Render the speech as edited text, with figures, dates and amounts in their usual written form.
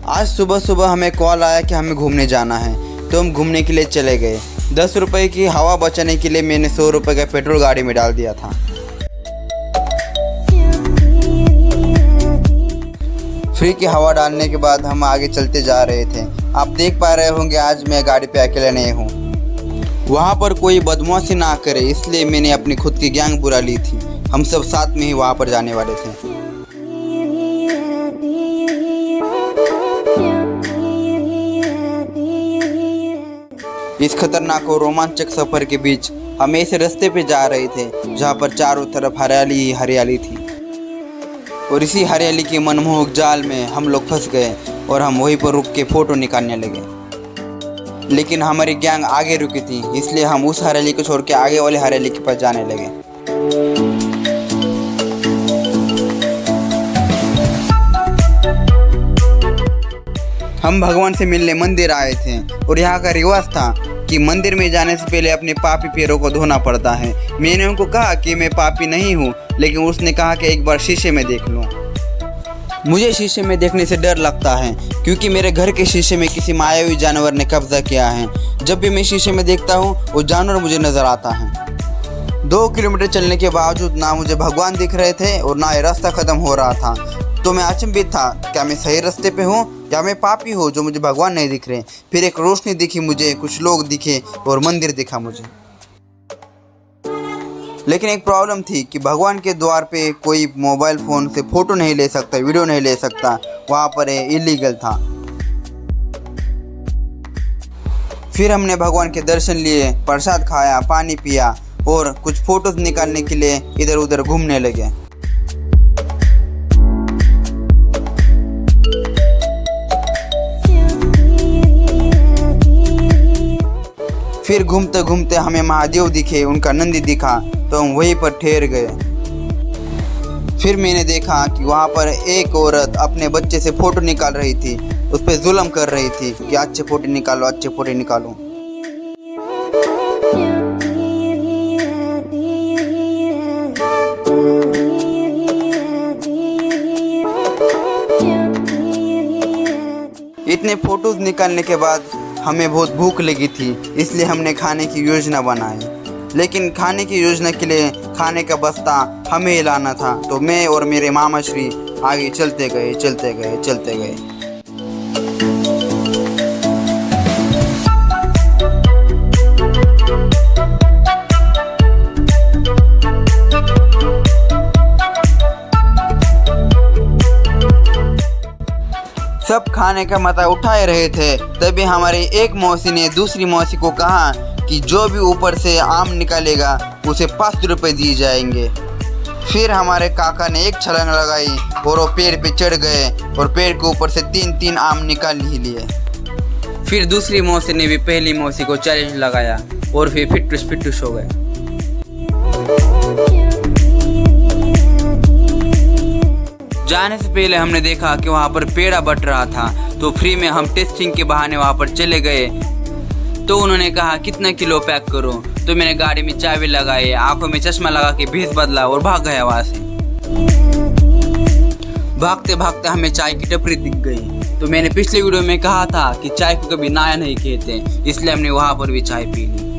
आज सुबह सुबह हमें कॉल आया कि हमें घूमने जाना है, तो हम घूमने के लिए चले गए। 10 रुपये की हवा बचाने के लिए मैंने 100 रुपये का पेट्रोल गाड़ी में डाल दिया था। फ्री की हवा डालने के बाद हम आगे चलते जा रहे थे। आप देख पा रहे होंगे आज मैं गाड़ी पे अकेला नहीं हूँ। वहाँ पर कोई बदमाशी ना करे इसलिए मैंने अपनी खुद की गैंग बुला ली थी। हम सब साथ में ही वहाँ पर जाने वाले थे। इस खतरनाक और रोमांचक सफर के बीच हम ऐसे रास्ते पे जा रहे थे जहाँ पर चारों तरफ हरियाली ही हरियाली थी, और इसी हरियाली के मनमोहक जाल में हम लोग फंस गए और हम वहीं पर रुक के फ़ोटो निकालने लगे। लेकिन हमारी गैंग आगे रुकी थी, इसलिए हम उस हरियाली को छोड़ के आगे वाले हरियाली के पास जाने लगे। हम भगवान से मिलने मंदिर आए थे और यहाँ का रिवाज था कि मंदिर में जाने से पहले अपने पापी पैरों को धोना पड़ता है। मैंने उनको कहा कि मैं पापी नहीं हूँ, लेकिन उसने कहा कि एक बार शीशे में देख लूँ। मुझे शीशे में देखने से डर लगता है क्योंकि मेरे घर के शीशे में किसी मायावी जानवर ने कब्जा किया है। जब भी मैं शीशे में देखता हूँ वो जानवर मुझे नज़र आता है। 2 किलोमीटर चलने के बावजूद ना मुझे भगवान दिख रहे थे और ना ये रास्ता ख़त्म हो रहा था। तो मैं अचंभित था, क्या मैं सही रास्ते पे हूँ या मैं पापी हूँ जो मुझे भगवान नहीं दिख रहे। फिर एक रोशनी दिखी मुझे, कुछ लोग दिखे और मंदिर दिखा मुझे। लेकिन एक प्रॉब्लम थी कि भगवान के द्वार पे कोई मोबाइल फ़ोन से फ़ोटो नहीं ले सकता, वीडियो नहीं ले सकता, वहाँ पर इलीगल था। फिर हमने भगवान के दर्शन लिए, प्रसाद खाया, पानी पिया और कुछ फ़ोटोज़ निकालने के लिए इधर उधर घूमने लगे। फिर घूमते घूमते हमें महादेव दिखे, उनका नंदी दिखा, तो हम वहीं पर ठहर गए। फिर मैंने देखा कि वहाँ पर एक औरत अपने बच्चे से फ़ोटो निकाल रही थी, उस पर जुल्म कर रही थी कि अच्छे फ़ोटो निकालो, अच्छे फ़ोटो निकालो। इतने फ़ोटोज़ निकालने के बाद हमें बहुत भूख लगी थी, इसलिए हमने खाने की योजना बनाई। लेकिन खाने की योजना के लिए खाने का बस्ता हमें ही लाना था, तो मैं और मेरे मामा श्री आगे चलते गए। सब खाने का मजा उठाए रहे थे, तभी हमारी एक मौसी ने दूसरी मौसी को कहा कि जो भी ऊपर से आम निकालेगा उसे 5 रुपये दिए जाएंगे। फिर हमारे काका ने एक छलांग लगाई और वो पेड़ पे चढ़ गए और पेड़ के ऊपर से 3 आम निकाल ही लिए। फिर दूसरी मौसी ने भी पहली मौसी को चैलेंज लगाया और फिर फिटूस हो गए। जाने से पहले हमने देखा कि वहाँ पर पेड़ा बट रहा था, तो फ्री में हम टेस्टिंग के बहाने वहाँ पर चले गए। तो उन्होंने कहा कितना किलो पैक करो, तो मैंने गाड़ी में चाबी लगाई, आंखों में चश्मा लगा के भेस बदला और भाग गया वहाँ से। भागते भागते हमें चाय की टपरी दिख गई। तो मैंने पिछले वीडियो में कहा था कि चाय को कभी नाया नहीं कहते, इसलिए हमने वहाँ पर भी चाय पी ली।